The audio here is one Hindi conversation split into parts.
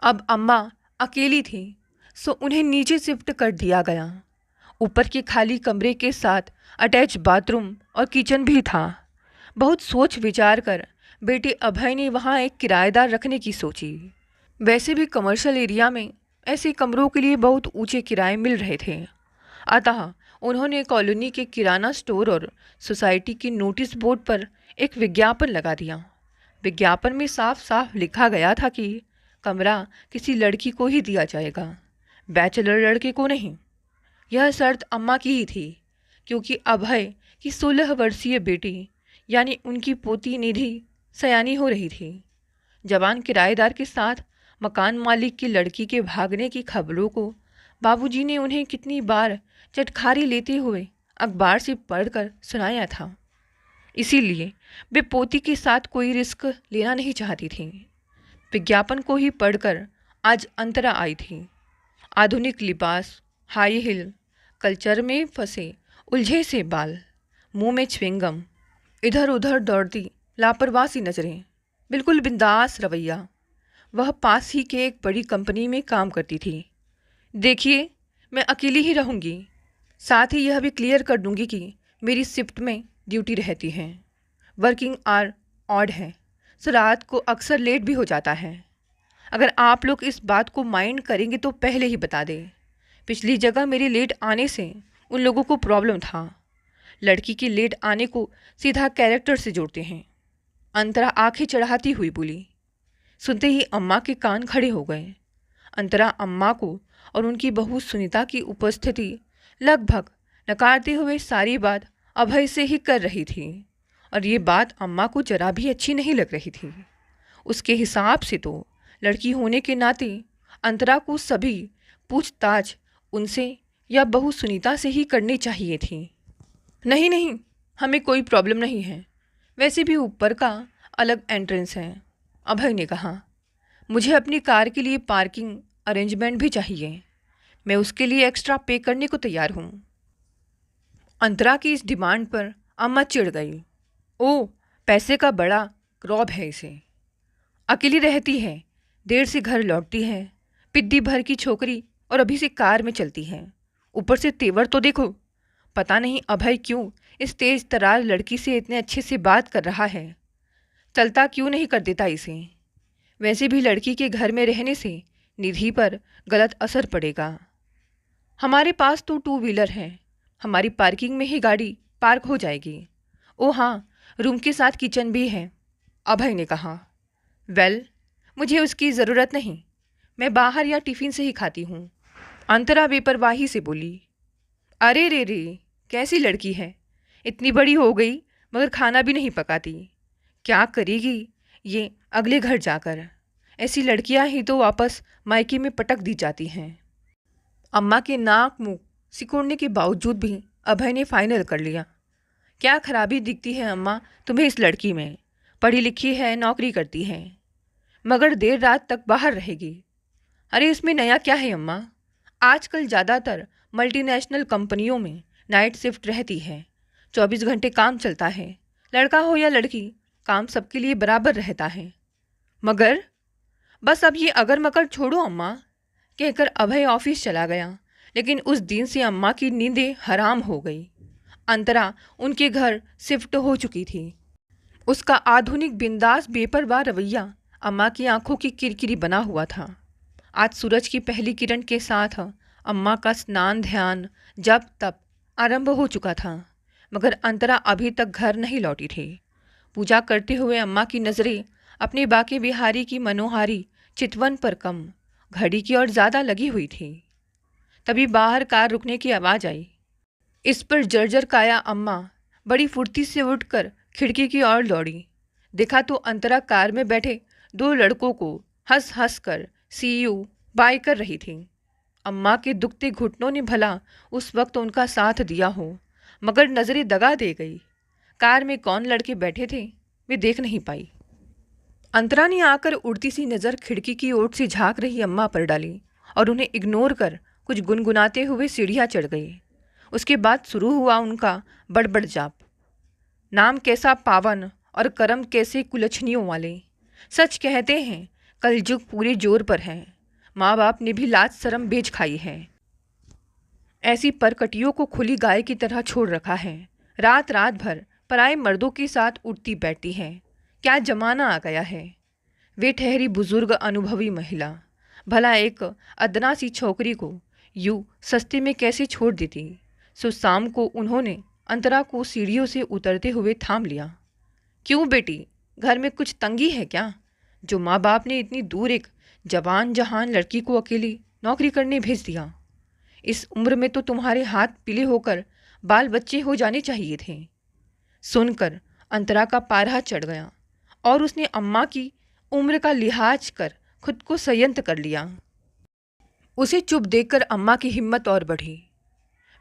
अब अम्मा अकेली थी, सो उन्हें नीचे शिफ्ट कर दिया गया। ऊपर के खाली कमरे के साथ अटैच बाथरूम और किचन भी था। बहुत सोच विचार कर बेटे अभय ने वहाँ एक किराएदार रखने की सोची। वैसे भी कमर्शियल एरिया में ऐसे कमरों के लिए बहुत ऊंचे किराए मिल रहे थे। अतः उन्होंने कॉलोनी के किराना स्टोर और सोसाइटी के नोटिस बोर्ड पर एक विज्ञापन लगा दिया। विज्ञापन में साफ साफ लिखा गया था कि कमरा किसी लड़की को ही दिया जाएगा, बैचलर लड़के को नहीं। यह शर्त अम्मा की ही थी, क्योंकि अभय की 16 वर्षीय बेटी यानी उनकी पोती निधि सयानी हो रही थी। जवान किराएदार के साथ मकान मालिक की लड़की के भागने की खबरों को बाबूजी ने उन्हें कितनी बार चटखारी लेते हुए अखबार से पढ़कर सुनाया था। इसीलिए वे पोती के साथ कोई रिस्क लेना नहीं चाहती थी। विज्ञापन को ही पढ़कर आज अंतरा आई थी। आधुनिक लिबास, हाई हिल, कल्चर में फंसे उलझे से बाल, मुंह में च्युइंगम, इधर उधर दौड़ती लापरवाह सी नजरें, बिल्कुल बिंदास रवैया। वह पास ही के एक बड़ी कंपनी में काम करती थी। देखिए, मैं अकेली ही रहूँगी, साथ ही यह भी क्लियर कर दूंगी कि मेरी शिफ्ट में ड्यूटी रहती है। वर्किंग आवर ऑड है, सो रात को अक्सर लेट भी हो जाता है। अगर आप लोग इस बात को माइंड करेंगे तो पहले ही बता दें। पिछली जगह मेरे लेट आने से उन लोगों को प्रॉब्लम था। लड़की के लेट आने को सीधा कैरेक्टर से जोड़ते हैं। अंतरा आंखें चढ़ाती हुई बोली। सुनते ही अम्मा के कान खड़े हो गए। अंतरा अम्मा को और उनकी बहू सुनीता की उपस्थिति लगभग नकारते हुए सारी बात अभय से ही कर रही थी, और ये बात अम्मा को जरा भी अच्छी नहीं लग रही थी। उसके हिसाब से तो लड़की होने के नाते अंतरा को सभी पूछताछ उनसे या बहू सुनीता से ही करनी चाहिए थी। नहीं नहीं, हमें कोई प्रॉब्लम नहीं है, वैसे भी ऊपर का अलग एंट्रेंस है, अभय ने कहा। मुझे अपनी कार के लिए पार्किंग अरेंजमेंट भी चाहिए, मैं उसके लिए एक्स्ट्रा पे करने को तैयार हूँ। अंतरा की इस डिमांड पर अम्मा चिढ़ गई। ओ, पैसे का बड़ा रौब है इसे। अकेली रहती है, देर से घर लौटती है, पिद्दी भर की छोकरी, और अभी से कार में चलती है। ऊपर से तेवर तो देखो। पता नहीं अभय क्यों इस तेज तरार लड़की से इतने अच्छे से बात कर रहा है। चलता क्यों नहीं कर देता इसे। वैसे भी लड़की के घर में रहने से निधि पर गलत असर पड़ेगा। हमारे पास तो 2 व्हीलर है, हमारी पार्किंग में ही गाड़ी पार्क हो जाएगी। ओ हाँ, रूम के साथ किचन भी है, अभय ने कहा। वेल, मुझे उसकी ज़रूरत नहीं, मैं बाहर या टिफ़िन से ही खाती हूँ, अंतरा बेपरवाही से बोली। अरे रे रे, कैसी लड़की है, इतनी बड़ी हो गई मगर खाना भी नहीं पकाती। क्या करेगी ये अगले घर जाकर। ऐसी लड़कियां ही तो वापस मायके में पटक दी जाती हैं। अम्मा के नाक मुंह सिकोड़ने के बावजूद भी अभय ने फाइनल कर लिया। क्या खराबी दिखती है अम्मा तुम्हें इस लड़की में। पढ़ी लिखी है, नौकरी करती है, मगर देर रात तक बाहर रहेगी। अरे इसमें नया क्या है अम्मा, आजकल ज़्यादातर मल्टीनेशनल कंपनियों में नाइट शिफ्ट रहती है, 24 घंटे काम चलता है। लड़का हो या लड़की, काम सबके लिए बराबर रहता है। मगर बस अब ये अगर मगर छोड़ो अम्मा, कहकर अभय ऑफिस चला गया। लेकिन उस दिन से अम्मा की नींदें हराम हो गई। अंतरा उनके घर शिफ्ट हो चुकी थी। उसका आधुनिक बिंदास बेपरवाह रवैया अम्मा की आंखों की किरकिरी बना हुआ था। आज सूरज की पहली किरण के साथ अम्मा का स्नान ध्यान जब तब आरंभ हो चुका था, मगर अंतरा अभी तक घर नहीं लौटी थी। पूजा करते हुए अम्मा की नज़रें अपने बाके बिहारी की मनोहारी चितवन पर कम, घड़ी की ओर ज़्यादा लगी हुई थी। तभी बाहर कार रुकने की आवाज़ आई। इस पर जर्जर काया अम्मा बड़ी फुर्ती से उठकर खिड़की की ओर दौड़ी। देखा तो अंतरा कार में बैठे 2 लड़कों को हंस हंस कर सी यू बाय कर रही थी। अम्मा के दुखते घुटनों ने भला उस वक्त उनका साथ दिया हो, मगर नज़रें दगा दे गई। कार में कौन लड़के बैठे थे वे देख नहीं पाई। अंतरा ने आकर उड़ती सी नज़र खिड़की की ओर से झांक रही अम्मा पर डाली और उन्हें इग्नोर कर कुछ गुनगुनाते हुए सीढ़ियाँ चढ़ गई। उसके बाद शुरू हुआ उनका बड़बड़ जाप। नाम कैसा पावन और कर्म कैसे कुलछनियों वाले। सच कहते हैं कलयुग पूरे जोर पर है। माँ बाप ने भी लाज शर्म बेच खाई है। ऐसी परकटियों को खुली गाय की तरह छोड़ रखा है। रात रात भर पराए मर्दों के साथ उठती बैठती है। क्या जमाना आ गया है। वे ठहरी बुजुर्ग अनुभवी महिला भला एक अदना सी छोकरी को यूं सस्ते में कैसे छोड़ देती। सो शाम को उन्होंने अंतरा को सीढ़ियों से उतरते हुए थाम लिया। क्यों बेटी, घर में कुछ तंगी है क्या, जो माँ बाप ने इतनी दूर एक जवान जहान लड़की को अकेली नौकरी करने भेज दिया। इस उम्र में तो तुम्हारे हाथ पीले होकर बाल बच्चे हो जाने चाहिए थे। सुनकर अंतरा का पारा चढ़ गया और उसने अम्मा की उम्र का लिहाज कर खुद को संयत कर लिया। उसे चुप देखकर अम्मा की हिम्मत और बढ़ी।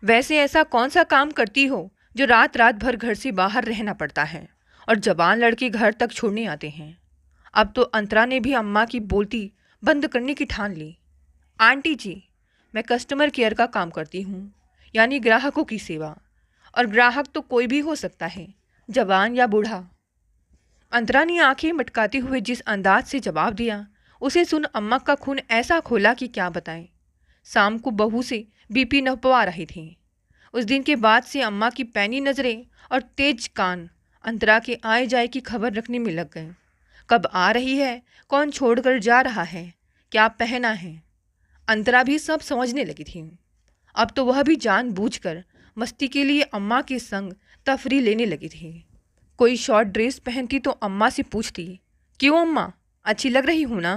वैसे ऐसा कौन सा काम करती हो जो रात रात भर घर से बाहर रहना पड़ता है और जवान लड़के घर तक छोड़ने आते हैं। अब तो अंतरा ने भी अम्मा की बोलती बंद करने की ठान ली। आंटी जी, मैं कस्टमर केयर का काम करती हूँ, यानी ग्राहकों की सेवा। और ग्राहक तो कोई भी हो सकता है, जवान या बूढ़ा। अंतरा ने आंखें मटकाते हुए जिस अंदाज से जवाब दिया, उसे सुन अम्मा का खून ऐसा खोला कि क्या बताएं। शाम को बहू से बीपी नपवा रही थी। उस दिन के बाद से अम्मा की पैनी नज़रें और तेज कान अंतरा के आए जाए की खबर रखने में लग गए। कब आ रही है, कौन छोड़कर जा रहा है, क्या पहना है, अंतरा भी सब समझने लगी थी। अब तो वह भी जानबूझकर मस्ती के लिए अम्मा के संग तफरी लेने लगी थी। कोई शॉर्ट ड्रेस पहनती तो अम्मा से पूछती, क्यों अम्मा, अच्छी लग रही हूँ ना,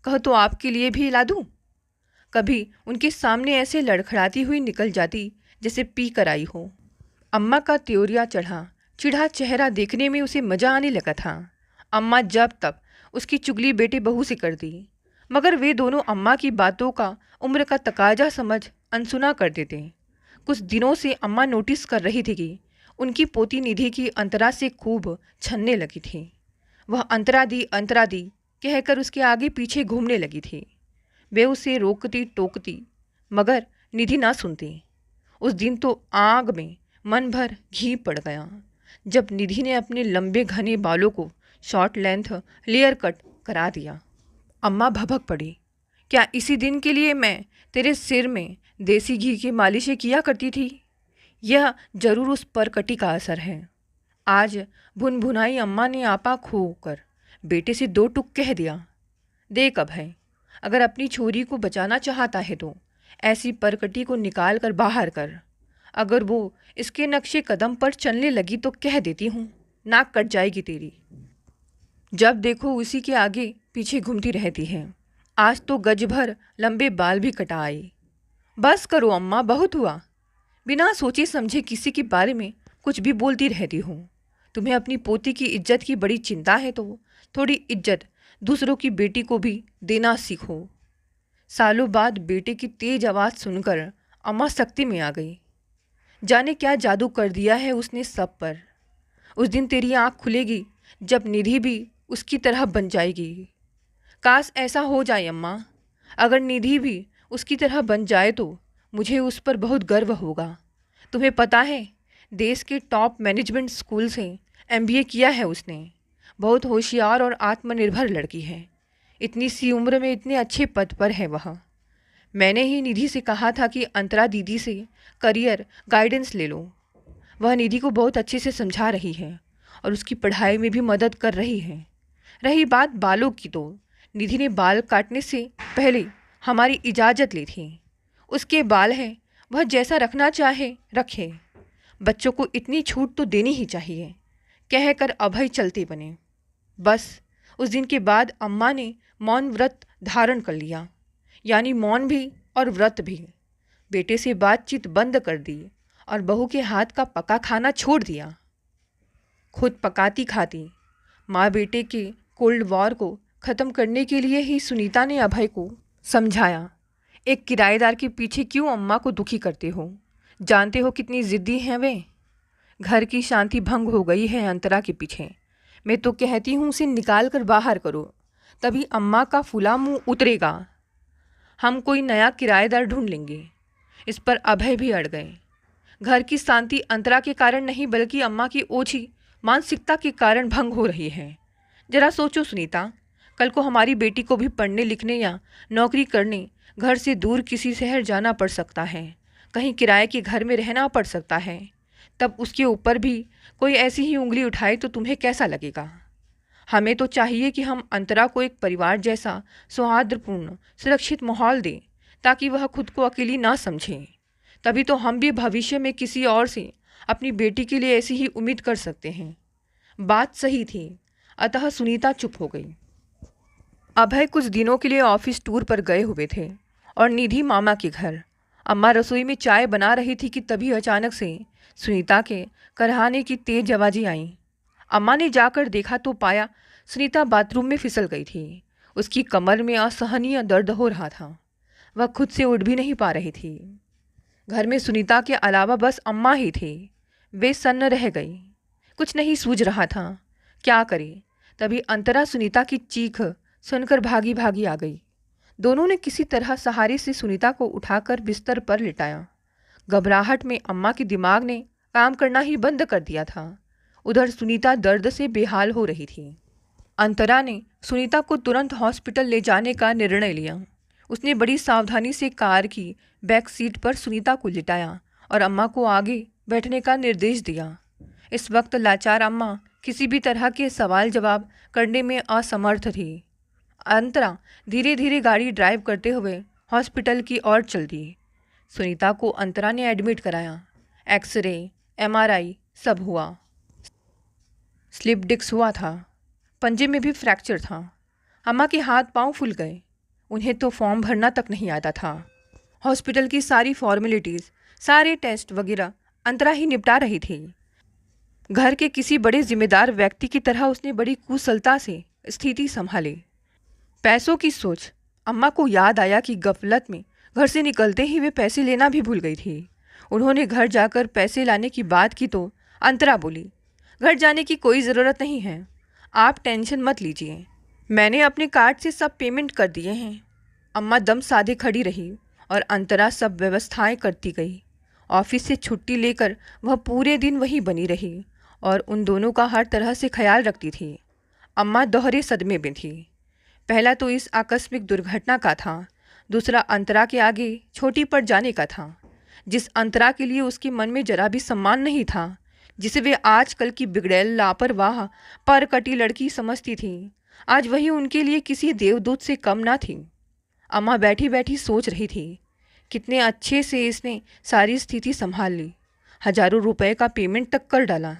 कहो तो आपके लिए भी ला दूँ। कभी उनके सामने ऐसे लड़खड़ाती हुई निकल जाती जैसे पी कर आई हो। अम्मा का त्योरिया चढ़ा चिढ़ा चेहरा देखने में उसे मजा आने लगा था। अम्मा जब तक उसकी चुगली बेटे बहू से कर दी, मगर वे दोनों अम्मा की बातों का उम्र का तकाजा समझ अनसुना कर देते। कुछ दिनों से अम्मा नोटिस कर रही थी कि उनकी पोती निधि की अंतरा से खूब छनने लगी थी। वह अंतरा दी कहकर उसके आगे पीछे घूमने लगी थी। वे उसे रोकती टोकती, मगर निधि ना सुनती। उस दिन तो आग में मन भर घी पड़ गया जब निधि ने अपने लंबे घने बालों को शॉर्ट लेंथ लेयर कट करा दिया। अम्मा भभक पड़ी, क्या इसी दिन के लिए मैं तेरे सिर में देसी घी की मालिशें किया करती थी? यह जरूर उस पर कटी का असर है। आज भुनभुनाई अम्मा ने आपा खोकर बेटे से दो टुक कह दिया, देख अब है, अगर अपनी छोरी को बचाना चाहता है तो ऐसी परकटी को निकाल कर बाहर कर। अगर वो इसके नक्शे कदम पर चलने लगी तो कह देती हूँ, नाक कट जाएगी तेरी। जब देखो उसी के आगे पीछे घूमती रहती है। आज तो गज भर लंबे बाल भी कटा आई। बस करो अम्मा, बहुत हुआ। बिना सोचे समझे किसी के बारे में कुछ भी बोलती रहती हो। तुम्हें अपनी पोती की इज्जत की बड़ी चिंता है तो थोड़ी इज्जत दूसरों की बेटी को भी देना सीखो। सालों बाद बेटे की तेज आवाज़ सुनकर अम्मा सख्ती में आ गई। जाने क्या जादू कर दिया है उसने सब पर। उस दिन तेरी आँख खुलेगी जब निधि भी उसकी तरह बन जाएगी। काश ऐसा हो जाए अम्मा, अगर निधि भी उसकी तरह बन जाए तो मुझे उस पर बहुत गर्व होगा। तुम्हें पता है, देश के टॉप मैनेजमेंट स्कूल से MBA किया है उसने। बहुत होशियार और आत्मनिर्भर लड़की है। इतनी सी उम्र में इतने अच्छे पद पर है वह। मैंने ही निधि से कहा था कि अंतरा दीदी से करियर गाइडेंस ले लो। वह निधि को बहुत अच्छे से समझा रही है और उसकी पढ़ाई में भी मदद कर रही है। रही बात बालों की तो निधि ने बाल काटने से पहले हमारी इजाज़त ली थी। उसके बाल हैं, वह जैसा रखना चाहे रखे। बच्चों को इतनी छूट तो देनी ही चाहिए, कहकर अभय चलते बने। बस उस दिन के बाद अम्मा ने मौन व्रत धारण कर लिया, यानी मौन भी और व्रत भी। बेटे से बातचीत बंद कर दी और बहू के हाथ का पका खाना छोड़ दिया। खुद पकाती खाती माँ बेटे के कोल्ड वॉर को ख़त्म करने के लिए ही सुनीता ने अभय को समझाया, एक किराएदार के पीछे क्यों अम्मा को दुखी करते हो? जानते हो कितनी ज़िद्दी हैं वे। घर की शांति भंग हो गई है अंतरा के पीछे। मैं तो कहती हूँ उसे निकाल कर बाहर करो, तभी अम्मा का फूला मुंह उतरेगा। हम कोई नया किराएदार ढूंढ लेंगे। इस पर अभय भी अड़ गए। घर की शांति अंतरा के कारण नहीं बल्कि अम्मा की ओछी मानसिकता के कारण भंग हो रही है। जरा सोचो सुनीता, कल को हमारी बेटी को भी पढ़ने लिखने या नौकरी करने घर से दूर किसी शहर जाना पड़ सकता है, कहीं किराए के घर में रहना पड़ सकता है। तब उसके ऊपर भी कोई ऐसी ही उंगली उठाए तो तुम्हें कैसा लगेगा? हमें तो चाहिए कि हम अंतरा को एक परिवार जैसा सौहार्दपूर्ण सुरक्षित माहौल दें, ताकि वह खुद को अकेली ना समझे। तभी तो हम भी भविष्य में किसी और से अपनी बेटी के लिए ऐसी ही उम्मीद कर सकते हैं। बात सही थी, अतः सुनीता चुप हो गई। अभय कुछ दिनों के लिए ऑफिस टूर पर गए हुए थे और निधि मामा के घर। अम्मा रसोई में चाय बना रही थी कि तभी अचानक से सुनीता के करहाने की तेज आवाज़ें आईं। अम्मा ने जाकर देखा तो पाया सुनीता बाथरूम में फिसल गई थी। उसकी कमर में असहनीय दर्द हो रहा था। वह खुद से उठ भी नहीं पा रही थी। घर में सुनीता के अलावा बस अम्मा ही थी। वे सन्न रह गई। कुछ नहीं सूझ रहा था, क्या करे। तभी अंतरा सुनीता की चीख सुनकर भागी भागी आ गई। दोनों ने किसी तरह सहारे से सुनीता को उठाकर बिस्तर पर लिटाया। घबराहट में अम्मा के दिमाग ने काम करना ही बंद कर दिया था। उधर सुनीता दर्द से बेहाल हो रही थी। अंतरा ने सुनीता को तुरंत हॉस्पिटल ले जाने का निर्णय लिया। उसने बड़ी सावधानी से कार की बैक सीट पर सुनीता को लिटाया और अम्मा को आगे बैठने का निर्देश दिया। इस वक्त लाचार अम्मा किसी भी तरह के सवाल जवाब करने में असमर्थ थी। अंतरा धीरे धीरे गाड़ी ड्राइव करते हुए हॉस्पिटल की ओर चल दी। सुनीता को अंतरा ने एडमिट कराया। एक्सरे, एमआरआई सब हुआ। स्लिप डिस्क हुआ था। पंजे में भी फ्रैक्चर था। अम्मा के हाथ पांव फूल गए। उन्हें तो फॉर्म भरना तक नहीं आता था। हॉस्पिटल की सारी फॉर्मेलिटीज़, सारे टेस्ट वगैरह अंतरा ही निपटा रही थी। घर के किसी बड़े जिम्मेदार व्यक्ति की तरह उसने बड़ी कुशलता से स्थिति संभाली। पैसों की सोच। अम्मा को याद आया कि गफलत में घर से निकलते ही वे पैसे लेना भी भूल गई थी। उन्होंने घर जाकर पैसे लाने की बात की तो अंतरा बोली, घर जाने की कोई ज़रूरत नहीं है, आप टेंशन मत लीजिए, मैंने अपने कार्ड से सब पेमेंट कर दिए हैं। अम्मा दम साधे खड़ी रही और अंतरा सब व्यवस्थाएं करती गई। ऑफिस से छुट्टी लेकर वह पूरे दिन वहीं बनी रही और उन दोनों का हर तरह से ख्याल रखती थी। अम्मा दोहरे सदमे में थी। पहला तो इस आकस्मिक दुर्घटना का था, दूसरा अंतरा के आगे छोटी पड़ जाने का था। जिस अंतरा के लिए उसके मन में जरा भी सम्मान नहीं था, जिसे वे आजकल की बिगड़ैल लापरवाह परकटी लड़की समझती थी, आज वही उनके लिए किसी देवदूत से कम ना थी। अम्मा बैठी बैठी सोच रही थी, कितने अच्छे से इसने सारी स्थिति संभाल ली। हजारों रुपए का पेमेंट तक कर डाला।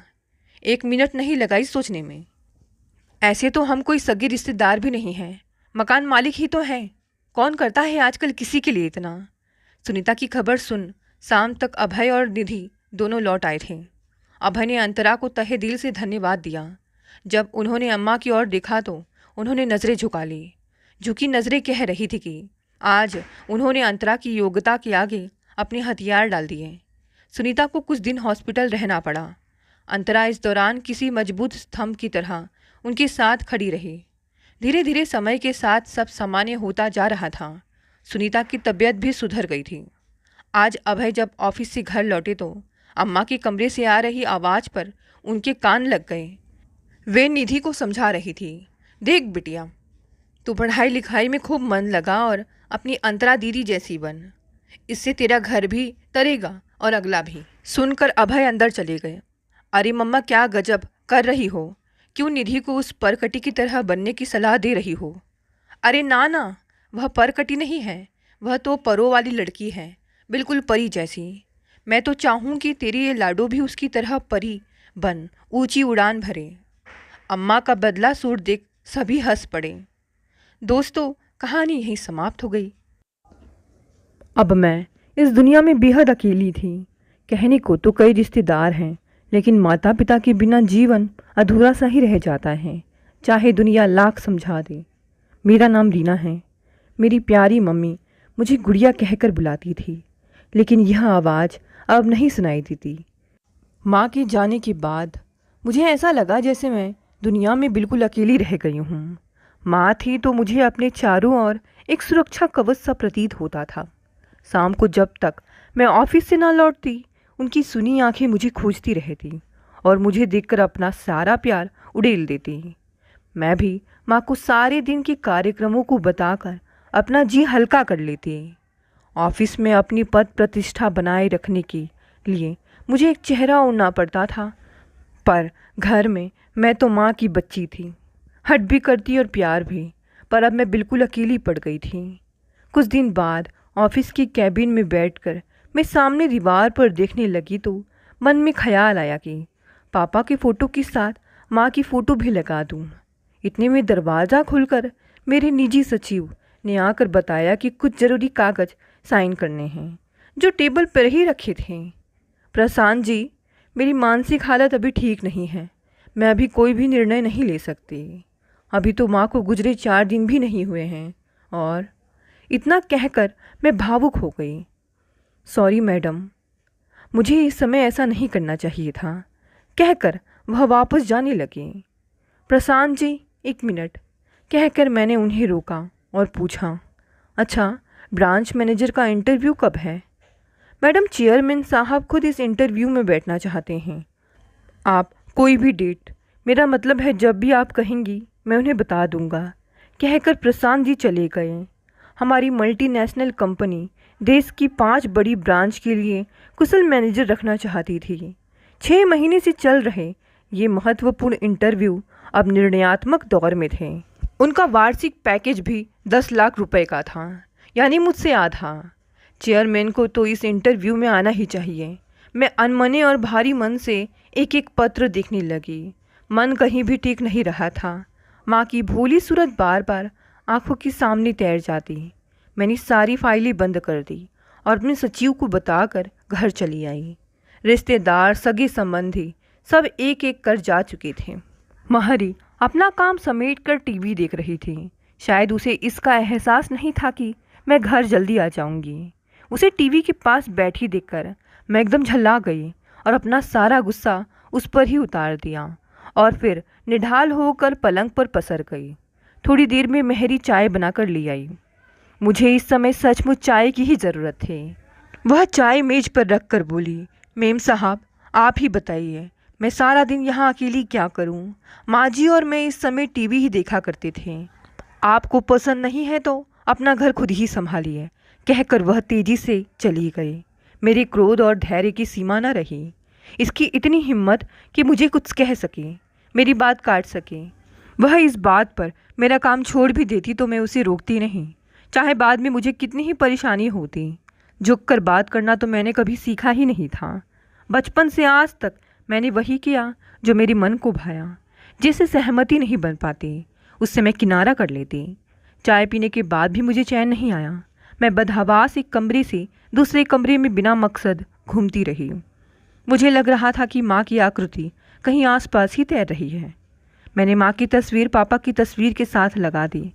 1 मिनट नहीं लगाई सोचने में। ऐसे तो हम कोई सगे रिश्तेदार भी नहीं हैं, मकान मालिक ही तो हैं। कौन करता है आजकल किसी के लिए इतना। सुनीता की खबर सुन शाम तक अभय और निधि दोनों लौट आए थे। अभय ने अंतरा को तहे दिल से धन्यवाद दिया। जब उन्होंने अम्मा की ओर देखा तो उन्होंने नज़रें झुका ली। झुकी नज़रें कह रही थी कि आज उन्होंने अंतरा की योग्यता के आगे अपने हथियार डाल दिए। सुनीता को कुछ दिन हॉस्पिटल रहना पड़ा। अंतरा इस दौरान किसी मजबूत स्तंभ की तरह उनके साथ खड़ी रही। धीरे धीरे समय के साथ सब सामान्य होता जा रहा था। सुनीता की तबीयत भी सुधर गई थी। आज अभय जब ऑफिस से घर लौटे तो अम्मा के कमरे से आ रही आवाज़ पर उनके कान लग गए। वे निधि को समझा रही थी, देख बिटिया, तू पढ़ाई लिखाई में खूब मन लगा और अपनी अंतरा दीदी जैसी बन, इससे तेरा घर भी तरेगा और अगला भी। सुनकर अभय अंदर चले गए। अरे मम्मा, क्या गजब कर रही हो, क्यों निधि को उस परकटी की तरह बनने की सलाह दे रही हो। अरे ना ना, वह परकटी नहीं है, वह तो परों वाली लड़की है, बिल्कुल परी जैसी। मैं तो चाहूँ कि तेरी ये लाडो भी उसकी तरह परी बन, ऊंची उड़ान भरे। अम्मा का बदला सूट देख सभी हंस पड़े। दोस्तों, कहानी यहीं समाप्त हो गई। अब मैं इस दुनिया में बेहद अकेली थी। कहने को तो कई रिश्तेदार हैं, लेकिन माता पिता के बिना जीवन अधूरा सा ही रह जाता है, चाहे दुनिया लाख समझा दे। मेरा नाम रीना है। मेरी प्यारी मम्मी मुझे गुड़िया कहकर बुलाती थी, लेकिन यह आवाज़ अब नहीं सुनाई देती। माँ के जाने के बाद मुझे ऐसा लगा जैसे मैं दुनिया में बिल्कुल अकेली रह गई हूँ। माँ थी तो मुझे अपने चारों ओर एक सुरक्षा कवच सा प्रतीत होता था। शाम को जब तक मैं ऑफिस से ना लौटती, उनकी सुनी आंखें मुझे खोजती रहती और मुझे देखकर अपना सारा प्यार उड़ेल देती। मैं भी माँ को सारे दिन के कार्यक्रमों को बताकर अपना जी हल्का कर लेती। ऑफिस में अपनी पद प्रतिष्ठा बनाए रखने के लिए मुझे एक चेहरा ओढ़ना पड़ता था, पर घर में मैं तो माँ की बच्ची थी, हट भी करती और प्यार भी। पर अब मैं बिल्कुल अकेली पड़ गई थी। कुछ दिन बाद ऑफिस की कैबिन में बैठकर मैं सामने दीवार पर देखने लगी तो मन में ख्याल आया कि पापा के फ़ोटो के साथ माँ की फ़ोटो भी लगा दूँ। इतने में दरवाज़ा खुलकर मेरे निजी सचिव ने आकर बताया कि कुछ ज़रूरी कागज़ साइन करने हैं, जो टेबल पर ही रखे थे। प्रशांत जी, मेरी मानसिक हालत अभी ठीक नहीं है। मैं अभी कोई भी निर्णय नहीं ले सकती। अभी तो माँ को गुजरे 4 दिन भी नहीं हुए हैं। और इतना कहकर मैं भावुक हो गई। सॉरी मैडम, मुझे इस समय ऐसा नहीं करना चाहिए था, कहकर वह वापस जाने लगे। प्रशांत जी, 1 मिनट, कहकर मैंने उन्हें रोका और पूछा, अच्छा, ब्रांच मैनेजर का इंटरव्यू कब है? मैडम, चेयरमैन साहब खुद इस इंटरव्यू में बैठना चाहते हैं। आप कोई भी डेट, मेरा मतलब है जब भी आप कहेंगी मैं उन्हें बता दूंगा, कहकर प्रशांत जी चले गए। हमारी मल्टीनेशनल कंपनी देश की 5 बड़ी ब्रांच के लिए कुशल मैनेजर रखना चाहती थी। 6 महीने से चल रहे ये महत्वपूर्ण इंटरव्यू अब निर्णयात्मक दौर में थे। उनका वार्षिक पैकेज भी 10 लाख रुपए का था, यानी मुझसे आधा। चेयरमैन को तो इस इंटरव्यू में आना ही चाहिए। मैं अनमने और भारी मन से एक एक पत्र देखने लगी। मन कहीं भी ठीक नहीं रहा था। माँ की भोली सूरत बार बार आंखों के सामने तैर जाती। मैंने सारी फाइलें बंद कर दी और अपने सचिव को बताकर घर चली आई। रिश्तेदार, सगे संबंधी सब एक एक कर जा चुके थे। महरी अपना काम समेट कर टीवी देख रही थी। शायद उसे इसका एहसास नहीं था कि मैं घर जल्दी आ जाऊंगी। उसे टीवी के पास बैठी देखकर मैं एकदम झल्ला गई और अपना सारा गुस्सा उस पर ही उतार दिया और फिर निढाल होकर पलंग पर पसर गई। थोड़ी देर में महरी चाय बनाकर ले आई। मुझे इस समय सचमुच चाय की ही ज़रूरत थी। वह चाय मेज पर रख कर बोली, मेम साहब, आप ही बताइए, मैं सारा दिन यहाँ अकेली क्या करूँ? माँ जी और मैं इस समय टीवी ही देखा करते थे। आपको पसंद नहीं है तो अपना घर खुद ही संभालिए, कहकर वह तेजी से चली गई। मेरे क्रोध और धैर्य की सीमा न रही। इसकी इतनी हिम्मत कि मुझे कुछ कह सके, मेरी बात काट सके। वह इस बात पर मेरा काम छोड़ भी देती तो मैं उसे रोकती नहीं, चाहे बाद में मुझे कितनी ही परेशानी होती। झुककर बात करना तो मैंने कभी सीखा ही नहीं था। बचपन से आज तक मैंने वही किया जो मेरे मन को भाया। जिससे सहमति नहीं बन पाती उससे मैं किनारा कर लेती। चाय पीने के बाद भी मुझे चैन नहीं आया। मैं बदहवास एक कमरे से दूसरे कमरे में बिना मकसद घूमती रही। मुझे लग रहा था कि माँ की आकृति कहीं आसपास ही तैर रही है। मैंने माँ की तस्वीर पापा की तस्वीर के साथ लगा दी।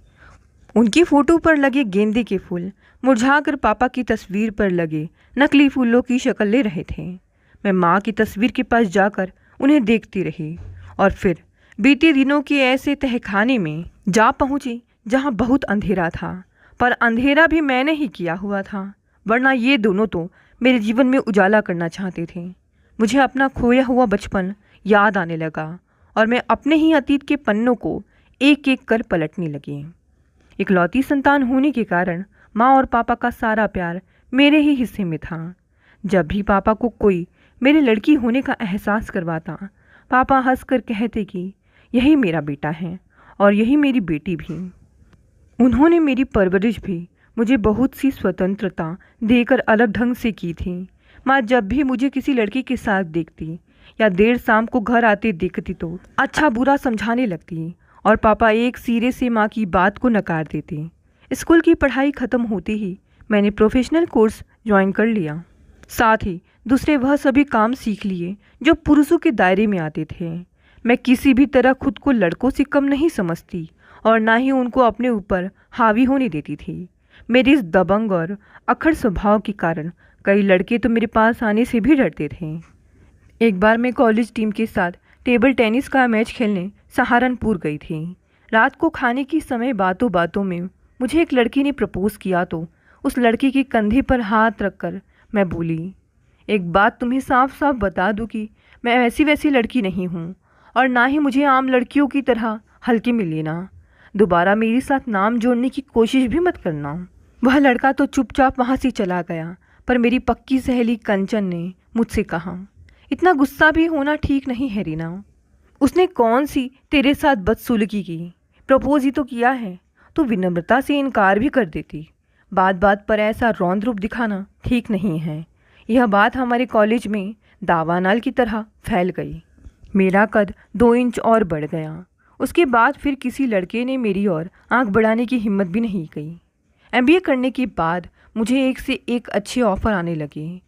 उनकी फ़ोटो पर लगे गेंदे के फूल मुरझाकर पापा की तस्वीर पर लगे नकली फूलों की शक्ल ले रहे थे। मैं माँ की तस्वीर के पास जाकर उन्हें देखती रही और फिर बीते दिनों के ऐसे तहखाने में जा पहुँची जहाँ बहुत अंधेरा था। पर अंधेरा भी मैंने ही किया हुआ था, वरना ये दोनों तो मेरे जीवन में उजाला करना चाहते थे। मुझे अपना खोया हुआ बचपन याद आने लगा और मैं अपने ही अतीत के पन्नों को एक एक कर पलटने लगी। इकलौती संतान होने के कारण माँ और पापा का सारा प्यार मेरे ही हिस्से में था। जब भी पापा को कोई मेरे लड़की होने का एहसास करवाता, पापा हंसकर कहते कि यही मेरा बेटा है और यही मेरी बेटी भी। उन्होंने मेरी परवरिश भी मुझे बहुत सी स्वतंत्रता देकर अलग ढंग से की थी। माँ जब भी मुझे किसी लड़की के साथ देखती या देर शाम को घर आते देखती तो अच्छा बुरा समझाने लगती और पापा एक सिरे से माँ की बात को नकार देते। स्कूल की पढ़ाई ख़त्म होते ही मैंने प्रोफेशनल कोर्स ज्वाइन कर लिया। साथ ही दूसरे वह सभी काम सीख लिए जो पुरुषों के दायरे में आते थे। मैं किसी भी तरह खुद को लड़कों से कम नहीं समझती और ना ही उनको अपने ऊपर हावी होने देती थी। मेरे इस दबंग और अक्खड़ स्वभाव के कारण कई लड़के तो मेरे पास आने से भी डरते थे। एक बार मैं कॉलेज टीम के साथ टेबल टेनिस का मैच खेलने सहारनपुर गई थी। रात को खाने के समय बातों बातों में मुझे एक लड़की ने प्रपोज किया तो उस लड़की के कंधे पर हाथ रखकर मैं बोली, एक बात तुम्हें साफ साफ बता दूं कि मैं ऐसी वैसी लड़की नहीं हूँ और ना ही मुझे आम लड़कियों की तरह हल्के में लेना। दोबारा मेरे साथ नाम जोड़ने की कोशिश भी मत करना। वह लड़का तो चुपचाप वहाँ से चला गया, पर मेरी पक्की सहेली कंचन ने मुझसे कहा, इतना गुस्सा भी होना ठीक नहीं है रीना। उसने कौन सी तेरे साथ बदसलूकी की? प्रपोज ही तो किया है, तो विनम्रता से इनकार भी कर देती। बात बात पर ऐसा रौद्र रूप दिखाना ठीक नहीं है। यह बात हमारे कॉलेज में दावानल की तरह फैल गई। मेरा कद 2 इंच और बढ़ गया। उसके बाद फिर किसी लड़के ने मेरी ओर आंख बढ़ाने की हिम्मत भी नहीं की। एमबीए करने के बाद मुझे एक से एक अच्छे ऑफ़र आने लगे।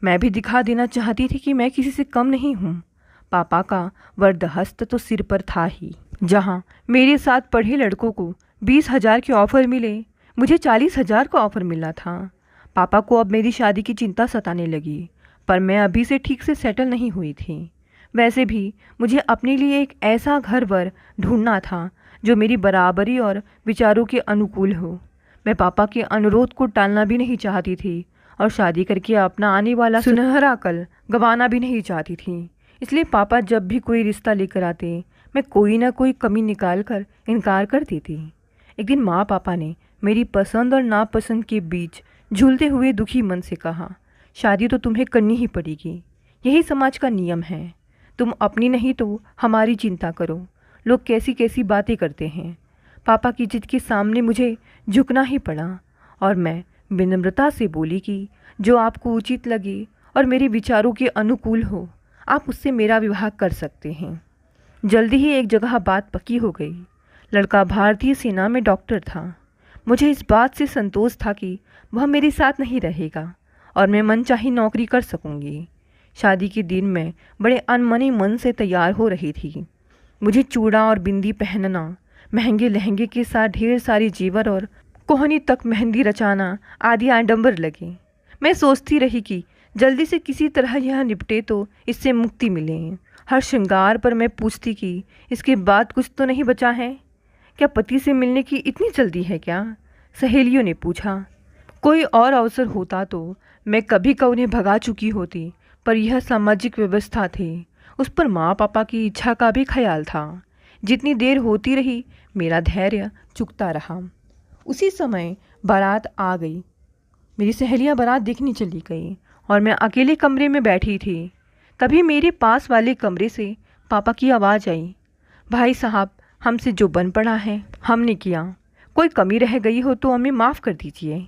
मैं भी दिखा देना चाहती थी कि मैं किसी से कम नहीं हूँ। पापा का वरदहस्त तो सिर पर था ही। जहाँ मेरे साथ पढ़े लड़कों को 20,000 के ऑफ़र मिले, मुझे 40,000 का ऑफ़र मिला था। पापा को अब मेरी शादी की चिंता सताने लगी, पर मैं अभी से ठीक से सेटल नहीं हुई थी। वैसे भी मुझे अपने लिए एक ऐसा घर वर ढूंढना था जो मेरी बराबरी और विचारों के अनुकूल हो। मैं पापा के अनुरोध को टालना भी नहीं चाहती थी और शादी करके अपना आने वाला सुनहरा कल गंवाना भी नहीं चाहती थी। इसलिए पापा जब भी कोई रिश्ता लेकर आते, मैं कोई ना कोई कमी निकाल कर इनकार कर देती। एक दिन माँ पापा ने मेरी पसंद और नापसंद के बीच झूलते हुए दुखी मन से कहा, शादी तो तुम्हें करनी ही पड़ेगी, यही समाज का नियम है। तुम अपनी नहीं तो हमारी चिंता करो। लोग कैसी कैसी बातें करते हैं। पापा की जिद के सामने मुझे झुकना ही पड़ा और मैं विनम्रता से बोली कि जो आपको उचित लगे और मेरे विचारों के अनुकूल हो, आप उससे मेरा विवाह कर सकते हैं। जल्दी ही एक जगह बात पक्की हो गई। लड़का भारतीय सेना में डॉक्टर था। मुझे इस बात से संतोष था कि वह मेरे साथ नहीं रहेगा और मैं मनचाही नौकरी कर सकूंगी। शादी के दिन मैं बड़े अनमने मन से तैयार हो रही थी। मुझे चूड़ा और बिंदी पहनना, महंगे लहंगे के साथ ढेर सारे जेवर और कोहनी तक मेहंदी रचाना आदि आडंबर लगे। मैं सोचती रही कि जल्दी से किसी तरह यह निपटे तो इससे मुक्ति मिले। हर श्रृंगार पर मैं पूछती कि इसके बाद कुछ तो नहीं बचा है? क्या पति से मिलने की इतनी जल्दी है क्या? सहेलियों ने पूछा। कोई और अवसर होता तो मैं कभी का उन्हें भगा चुकी होती, पर यह सामाजिक व्यवस्था थी, उस पर माँ पापा की इच्छा का भी ख्याल था। जितनी देर होती रही मेरा धैर्य चुकता रहा। उसी समय बारात आ गई। मेरी सहेलियाँ बारात देखने चली गई और मैं अकेले कमरे में बैठी थी। तभी मेरे पास वाले कमरे से पापा की आवाज़ आई, भाई साहब, हमसे जो बन पड़ा है हमने किया, कोई कमी रह गई हो तो हमें माफ़ कर दीजिए।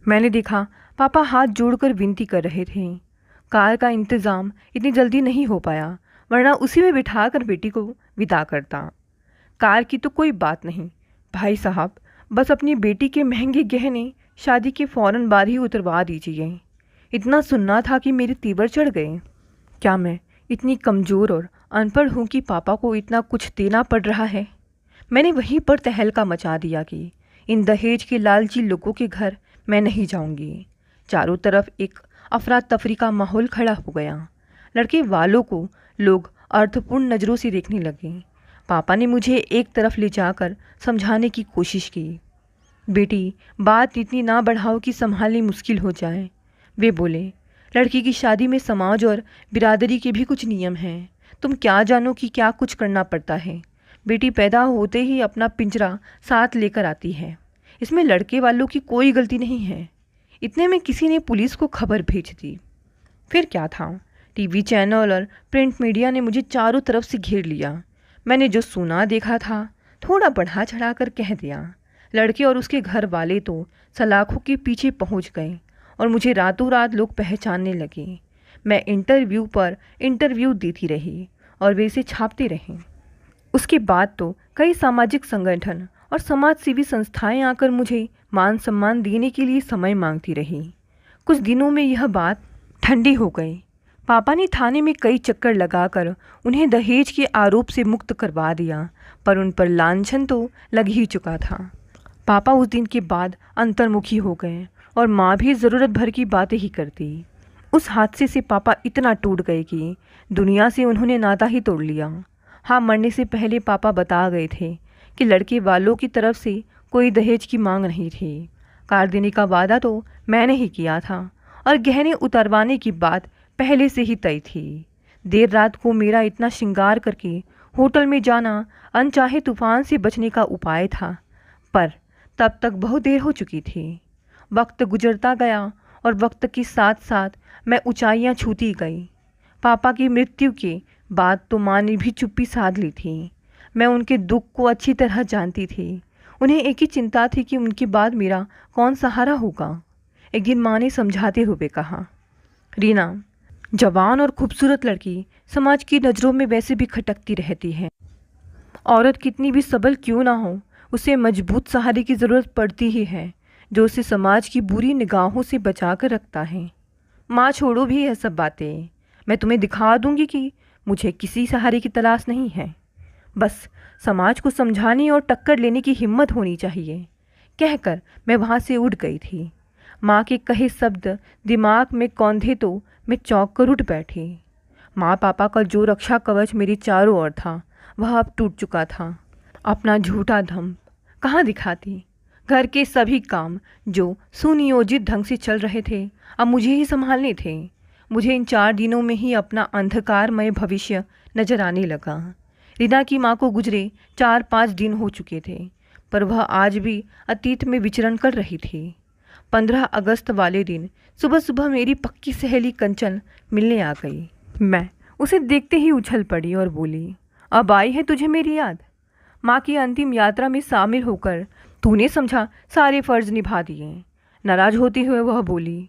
मैंने देखा पापा हाथ जोड़कर विनती कर रहे थे। कार का इंतज़ाम इतनी जल्दी नहीं हो पाया, वरना उसी में बिठाकर बेटी को विदा करता। कार की तो कोई बात नहीं भाई साहब, बस अपनी बेटी के महंगे गहने शादी के फ़ौरन बाद ही उतरवा दीजिए। इतना सुनना था कि मेरे तीवर चढ़ गए। क्या मैं इतनी कमज़ोर और अनपढ़ हूँ कि पापा को इतना कुछ देना पड़ रहा है? मैंने वहीं पर तहलका मचा दिया कि इन दहेज के लालची लोगों के घर मैं नहीं जाऊंगी। चारों तरफ एक अफरा तफरी का माहौल खड़ा हो गया। लड़के वालों को लोग अर्थपूर्ण नज़रों से देखने लगे। पापा ने मुझे एक तरफ ले जाकर समझाने की कोशिश की। बेटी, बात इतनी ना बढ़ाओ कि संभालनी मुश्किल हो जाए। वे बोले, लड़की की शादी में समाज और बिरादरी के भी कुछ नियम हैं। तुम क्या जानो कि क्या कुछ करना पड़ता है। बेटी पैदा होते ही अपना पिंजरा साथ लेकर आती है, इसमें लड़के वालों की कोई गलती नहीं है। इतने में किसी ने पुलिस को खबर भेज दी। फिर क्या था, टीवी चैनल और प्रिंट मीडिया ने मुझे चारों तरफ से घेर लिया। मैंने जो सुना देखा था थोड़ा बढ़ा चढ़ा कर कह दिया। लड़के और उसके घर वाले तो सलाखों के पीछे पहुंच गए और मुझे रातों रात लोग पहचानने लगे। मैं इंटरव्यू पर इंटरव्यू देती रही और वे इसे छापते रहे। उसके बाद तो कई सामाजिक संगठन और समाज सेवी संस्थाएं आकर मुझे मान सम्मान देने के लिए समय मांगती रही। कुछ दिनों में यह बात ठंडी हो गई। पापा ने थाने में कई चक्कर लगाकर उन्हें दहेज के आरोप से मुक्त करवा दिया, पर उन पर लांछन तो लग ही चुका था। पापा उस दिन के बाद अंतर्मुखी हो गए और माँ भी ज़रूरत भर की बातें ही करती। उस हादसे से पापा इतना टूट गए कि दुनिया से उन्होंने नाता ही तोड़ लिया। हाँ, मरने से पहले पापा बता गए थे कि लड़के वालों की तरफ से कोई दहेज की मांग नहीं थी। कार देने का वादा तो मैंने ही किया था और गहने उतरवाने की बात पहले से ही तय थी। देर रात को मेरा इतना श्रृंगार करके होटल में जाना अनचाहे तूफान से बचने का उपाय था, पर तब तक बहुत देर हो चुकी थी। वक्त गुजरता गया और वक्त के साथ साथ मैं ऊंचाइयां छूती गई। पापा की मृत्यु के बाद तो माँ ने भी चुप्पी साध ली थी। मैं उनके दुख को अच्छी तरह जानती थी। उन्हें एक ही चिंता थी कि उनके बाद मेरा कौन सहारा होगा। एक दिन माँ ने समझाते हुए कहा, रीना, जवान और खूबसूरत लड़की समाज की नज़रों में वैसे भी खटकती रहती है। औरत कितनी भी सबल क्यों ना हो, उसे मजबूत सहारे की ज़रूरत पड़ती ही है, जो उसे समाज की बुरी निगाहों से बचा कर रखता है। माँ, छोड़ो भी यह सब बातें। मैं तुम्हें दिखा दूंगी कि मुझे किसी सहारे की तलाश नहीं है। बस समाज को समझाने और टक्कर लेने की हिम्मत होनी चाहिए। कहकर मैं वहाँ से उठ गई थी। माँ के कहे शब्द दिमाग में कौंधे तो मैं चौंक कर उठ बैठी। माँ पापा का जो रक्षा कवच मेरे चारों ओर था, वह अब टूट चुका था। अपना झूठा दम कहाँ दिखाती। घर के सभी काम जो सुनियोजित ढंग से चल रहे थे, अब मुझे ही संभालने थे। मुझे इन 4 दिनों में ही अपना अंधकारमय भविष्य नजर आने लगा। रीना की माँ को गुजरे 4-5 दिन हो चुके थे, पर वह आज भी अतीत में विचरण कर रही थी। 15 अगस्त वाले दिन सुबह सुबह मेरी पक्की सहेली कंचन मिलने आ गई। मैं उसे देखते ही उछल पड़ी और बोली, अब आई है तुझे मेरी याद? माँ की अंतिम यात्रा में शामिल होकर तूने समझा सारे फर्ज निभा दिए। नाराज होते हुए वह बोली,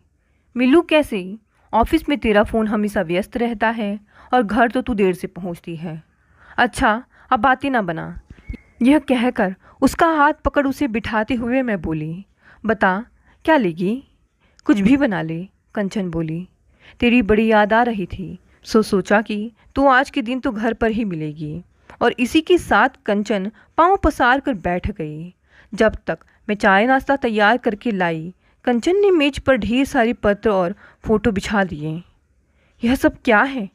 मिलूँ कैसे? ऑफिस में तेरा फ़ोन हमेशा व्यस्त रहता है और घर तो तू देर से पहुँचती है। अच्छा, अब बातें ना बना। यह कहकर उसका हाथ पकड़ उसे बिठाते हुए मैं बोली, बता क्या लेगी? कुछ भी बना ले, कंचन बोली। तेरी बड़ी याद आ रही थी, सो सोचा कि तू आज के दिन तो घर पर ही मिलेगी। और इसी के साथ कंचन पाँव पसार कर बैठ गई। जब तक मैं चाय नाश्ता तैयार करके लाई, कंचन ने मेज पर ढेर सारी पत्र और फोटो बिछा दिए। यह सब क्या है?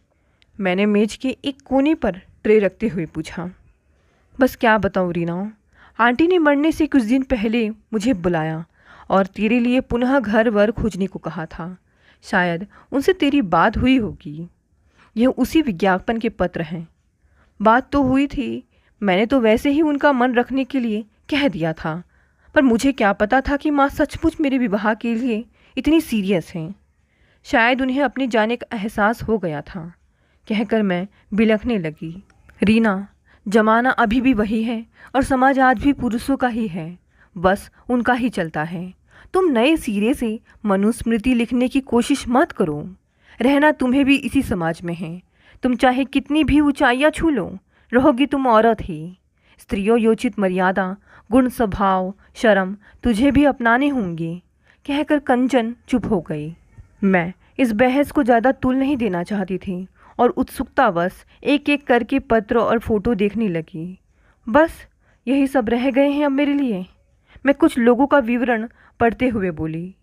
मैंने मेज के एक कोने पर ट्रे रखते हुए पूछा। बस क्या बताऊँ रीना, आंटी ने मरने से कुछ दिन पहले मुझे बुलाया और तेरे लिए पुनः घर वर खोजने को कहा था। शायद उनसे तेरी बात हुई होगी। यह उसी विज्ञापन के पत्र हैं। बात तो हुई थी, मैंने तो वैसे ही उनका मन रखने के लिए कह दिया था, पर मुझे क्या पता था कि माँ सचमुच मेरे विवाह के लिए इतनी सीरियस हैं। शायद उन्हें अपने जाने का एहसास हो गया था। कहकर मैं बिलखने लगी। रीना, जमाना अभी भी वही है और समाज आज भी पुरुषों का ही है, बस उनका ही चलता है। तुम नए सिरे से मनुस्मृति लिखने की कोशिश मत करो। रहना तुम्हें भी इसी समाज में है। तुम चाहे कितनी भी ऊंचाइयां छू लो, रहोगी तुम औरत ही। स्त्रियों योचित मर्यादा, गुण, स्वभाव, शर्म तुझे भी अपनाने होंगे। कहकर कंचन चुप हो गई। मैं इस बहस को ज़्यादा तुल नहीं देना चाहती थी और उत्सुकतावश एक एक करके पत्र और फोटो देखने लगी। बस यही सब रह गए हैं अब मेरे लिए। मैं कुछ लोगों का विवरण पढ़ते हुए बोली।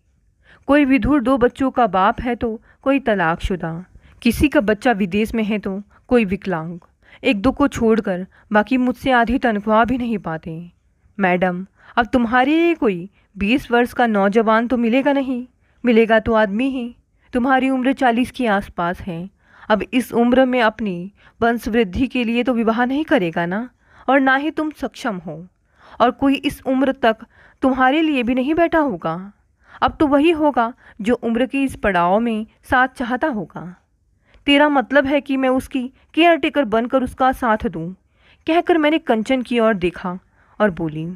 कोई विधुर 2 बच्चों का बाप है तो कोई तलाकशुदा, किसी का बच्चा विदेश में है तो कोई विकलांग, 1-2 को छोड़कर बाकी मुझसे आधी तनख्वाह भी नहीं पाते। मैडम, अब तुम्हारे लिए कोई 20 वर्ष का नौजवान तो मिलेगा नहीं, मिलेगा तो आदमी ही। तुम्हारी उम्र 40 के आसपास है। अब इस उम्र में अपनी वंशवृद्धि के लिए तो विवाह नहीं करेगा ना, और ना ही तुम सक्षम हो। और कोई इस उम्र तक तुम्हारे लिए भी नहीं बैठा होगा। अब तो वही होगा जो उम्र के इस पड़ाव में साथ चाहता होगा। तेरा मतलब है कि मैं उसकी केयर टेकर बनकर उसका साथ दूं? कहकर मैंने कंचन की ओर देखा और बोली,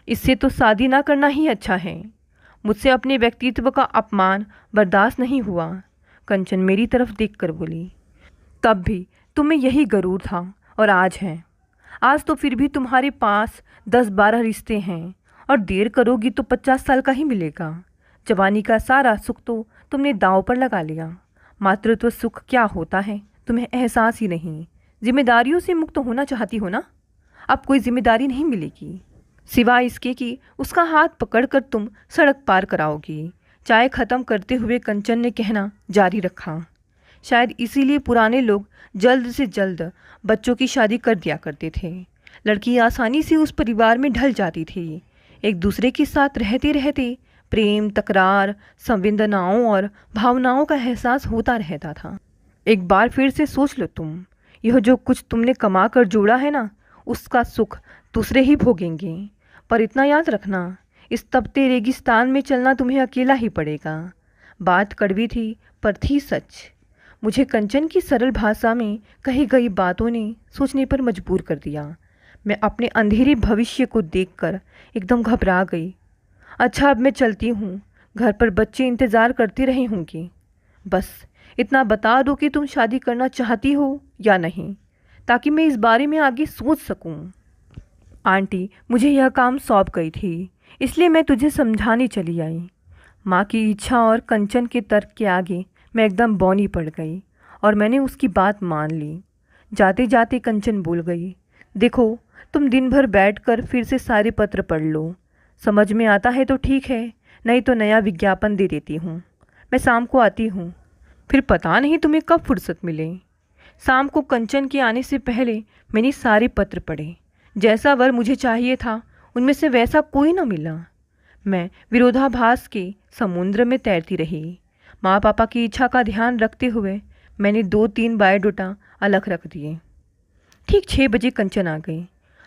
इससे तो शादी ना करना ही अच्छा है। मुझसे अपने व्यक्तित्व का अपमान बर्दाश्त नहीं हुआ। कंचन मेरी तरफ देखकर बोली, तब भी तुम्हें यही गरूर था और आज है। आज तो फिर भी तुम्हारे पास 10-12 रिश्ते हैं और देर करोगी तो 50 साल का ही मिलेगा। जवानी का सारा सुख तो तुमने दांव पर लगा लिया। मातृत्व सुख क्या होता है तुम्हें एहसास ही नहीं। जिम्मेदारियों से मुक्त होना चाहती हो ना? अब कोई जिम्मेदारी नहीं मिलेगी सिवाय इसके कि उसका हाथ पकड़कर तुम सड़क पार कराओगी। चाय खत्म करते हुए कंचन ने कहना जारी रखा, शायद इसीलिए पुराने लोग जल्द से जल्द बच्चों की शादी कर दिया करते थे। लड़की आसानी से उस परिवार में ढल जाती थी। एक दूसरे के साथ रहते रहते प्रेम, तकरार, संवेदनाओं और भावनाओं का एहसास होता रहता था। एक बार फिर से सोच लो तुम, यह जो कुछ तुमने कमा कर जोड़ा है ना, उसका सुख दूसरे ही भोगेंगे। पर इतना याद रखना, इस तपते रेगिस्तान में चलना तुम्हें अकेला ही पड़ेगा। बात कड़वी थी पर थी सच। मुझे कंचन की सरल भाषा में कही गई बातों ने सोचने पर मजबूर कर दिया। मैं अपने अंधेरे भविष्य को देखकर एकदम घबरा गई। अच्छा, अब मैं चलती हूँ। घर पर बच्चे इंतज़ार करते रहे होंगे। बस इतना बता दो कि तुम शादी करना चाहती हो या नहीं, ताकि मैं इस बारे में आगे सोच सकूं। आंटी मुझे यह काम सौंप गई थी, इसलिए मैं तुझे समझाने चली आई। माँ की इच्छा और कंचन के तर्क के आगे मैं एकदम बौनी पड़ गई और मैंने उसकी बात मान ली। जाते जाते कंचन बोल गई, देखो, तुम दिन भर बैठकर फिर से सारे पत्र पढ़ लो। समझ में आता है तो ठीक है, नहीं तो नया विज्ञापन दे देती हूँ। मैं शाम को आती हूँ, फिर पता नहीं तुम्हें कब फुर्सत मिले। शाम को कंचन के आने से पहले मैंने सारे पत्र पढ़े। जैसा वर मुझे चाहिए था उनमें से वैसा कोई न मिला। मैं विरोधाभास के समुद्र में तैरती रही। माँ पापा की इच्छा का ध्यान रखते हुए मैंने 2-3 बायोडाटा अलग रख दिए। ठीक 6 बजे कंचन आ गई।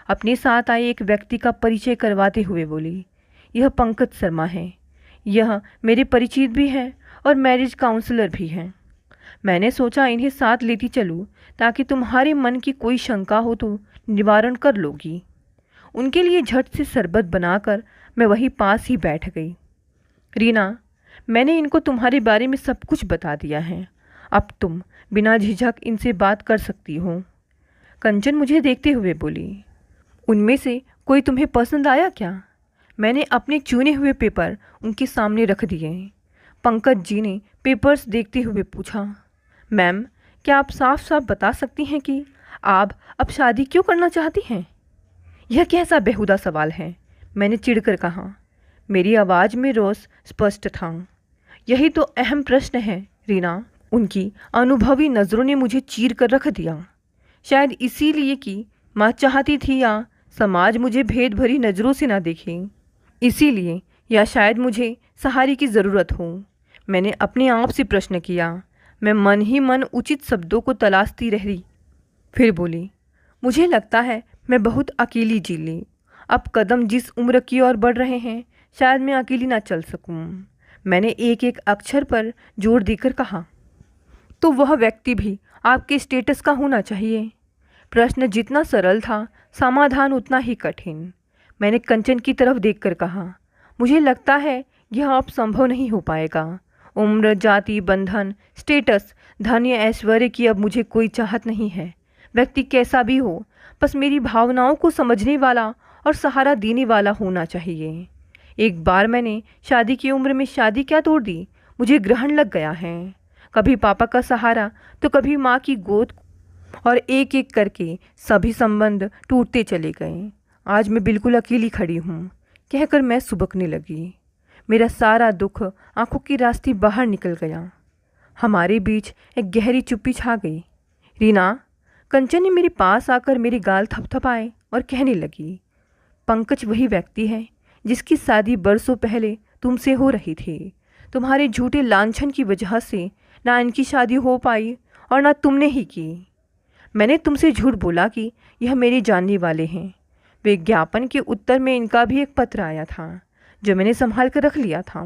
अपने साथ आए एक व्यक्ति का परिचय करवाते हुए बोली, यह पंकज शर्मा है। यह मेरे परिचित भी हैं और मैरिज काउंसलर भी हैं। मैंने सोचा इन्हें साथ लेती चलूँ ताकि तुम्हारे मन की कोई शंका हो तो निवारण कर लोगी। उनके लिए झट से शरबत बनाकर मैं वहीं पास ही बैठ गई। रीना, मैंने इनको तुम्हारे बारे में सब कुछ बता दिया है। अब तुम बिना झिझक इनसे बात कर सकती हो। कंचन मुझे देखते हुए बोली, उनमें से कोई तुम्हें पसंद आया क्या? मैंने अपने चुने हुए पेपर उनके सामने रख दिए। पंकज जी ने पेपर्स देखते हुए पूछा, मैम, क्या आप साफ साफ बता सकती हैं कि आप अब शादी क्यों करना चाहती हैं? यह कैसा बेहुदा सवाल है, मैंने चिढ़कर कहा। मेरी आवाज़ में रोष स्पष्ट था। यही तो अहम प्रश्न है रीना। उनकी अनुभवी नज़रों ने मुझे चीर कर रख दिया। शायद इसीलिए कि माँ चाहती थी या समाज मुझे भेद भरी नज़रों से ना देखे, इसीलिए, या शायद मुझे सहारे की ज़रूरत हो। मैंने अपने आप से प्रश्न किया। मैं मन ही मन उचित शब्दों को तलाशती रही। फिर बोली, मुझे लगता है मैं बहुत अकेली जी ली। अब कदम जिस उम्र की ओर बढ़ रहे हैं, शायद मैं अकेली ना चल सकूं। मैंने एक एक अक्षर पर जोर देकर कहा, तो वह व्यक्ति भी आपके स्टेटस का होना चाहिए। प्रश्न जितना सरल था, समाधान उतना ही कठिन। मैंने कंचन की तरफ देखकर कहा, मुझे लगता है यह अब संभव नहीं हो पाएगा। उम्र, जाति, बंधन, स्टेटस, धन या ऐश्वर्य की अब मुझे कोई चाहत नहीं है। व्यक्ति कैसा भी हो, बस मेरी भावनाओं को समझने वाला और सहारा देने वाला होना चाहिए। एक बार मैंने शादी की उम्र में शादी क्या तोड़ दी, मुझे ग्रहण लग गया है। कभी पापा का सहारा तो कभी माँ की गोद, और एक एक करके सभी संबंध टूटते चले गए। आज मैं बिल्कुल अकेली खड़ी हूँ, कहकर मैं सुबकने लगी। मेरा सारा दुख आंखों की रास्ते बाहर निकल गया। हमारे बीच एक गहरी चुप्पी छा गई। रीना, कंचन ने मेरे पास आकर मेरे गाल थपथपाए और कहने लगी, पंकज वही व्यक्ति है जिसकी शादी बरसों पहले तुमसे हो रही थी। तुम्हारे झूठे लांछन की वजह से ना इनकी शादी हो पाई और ना तुमने ही की। मैंने तुमसे झूठ बोला कि यह मेरे जानने वाले हैं। विज्ञापन के उत्तर में इनका भी एक पत्र आया था जो मैंने संभाल कर रख लिया था।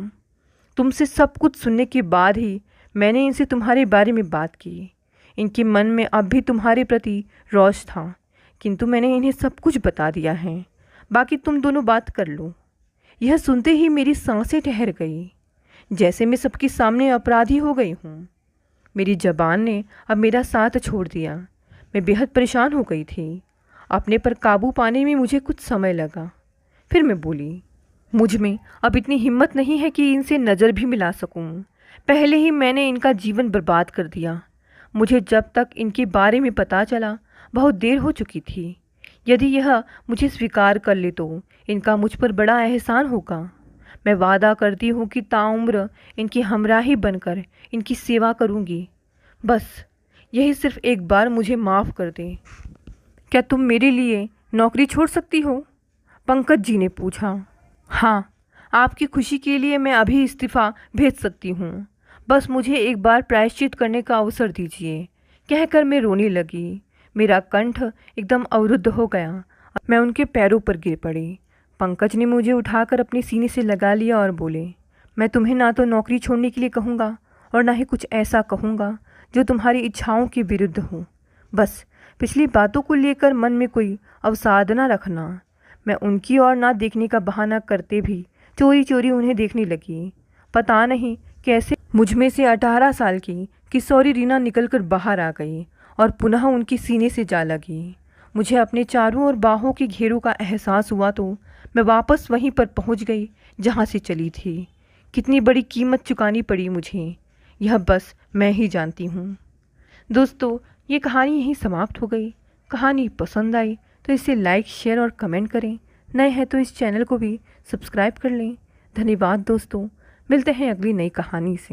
तुमसे सब कुछ सुनने के बाद ही मैंने इनसे तुम्हारे बारे में बात की। इनके मन में अब भी तुम्हारे प्रति रोष था, किंतु मैंने इन्हें सब कुछ बता दिया है। बाकी तुम दोनों बात कर लो। यह सुनते ही मेरी सांसें ठहर गई, जैसे मैं सबके सामने अपराधी हो गई हूँ। मेरी जबान ने अब मेरा साथ छोड़ दिया। मैं बेहद परेशान हो गई थी। अपने पर काबू पाने में मुझे कुछ समय लगा। फिर मैं बोली, मुझ में अब इतनी हिम्मत नहीं है कि इनसे नज़र भी मिला सकूं। पहले ही मैंने इनका जीवन बर्बाद कर दिया। मुझे जब तक इनके बारे में पता चला बहुत देर हो चुकी थी। यदि यह मुझे स्वीकार कर ले तो इनका मुझ पर बड़ा एहसान होगा। मैं वादा करती हूँ कि ताउम्र इनकी हमराही बनकर इनकी सेवा करूँगी। बस यही सिर्फ एक बार मुझे माफ़ कर दें। क्या तुम मेरे लिए नौकरी छोड़ सकती हो? पंकज जी ने पूछा। हाँ, आपकी खुशी के लिए मैं अभी इस्तीफ़ा भेज सकती हूँ। बस मुझे एक बार प्रायश्चित करने का अवसर दीजिए, कहकर मैं रोने लगी। मेरा कंठ एकदम अवरुद्ध हो गया। मैं उनके पैरों पर गिर पड़ी। पंकज ने मुझे उठाकर अपने सीने से लगा लिया और बोले, मैं तुम्हें ना तो नौकरी छोड़ने के लिए कहूँगा और ना ही कुछ ऐसा कहूँगा जो तुम्हारी इच्छाओं के विरुद्ध हो। बस पिछली बातों को लेकर मन में कोई अवसाद ना रखना। मैं उनकी ओर ना देखने का बहाना करते भी चोरी चोरी उन्हें देखने लगी। पता नहीं कैसे मुझ में से 18 साल की किशोरी रीना निकलकर बाहर आ गई और पुनः उनके सीने से जा लगी। मुझे अपने चारों ओर बाहों के घेरों का एहसास हुआ तो मैं वापस वहीं पर पहुंच गई जहां से चली थी। कितनी बड़ी कीमत चुकानी पड़ी मुझे, यह बस मैं ही जानती हूँ। दोस्तों, ये कहानी यहीं समाप्त हो गई। कहानी पसंद आई तो इसे लाइक, शेयर और कमेंट करें। नए हैं तो इस चैनल को भी सब्सक्राइब कर लें। धन्यवाद दोस्तों, मिलते हैं अगली नई कहानी से।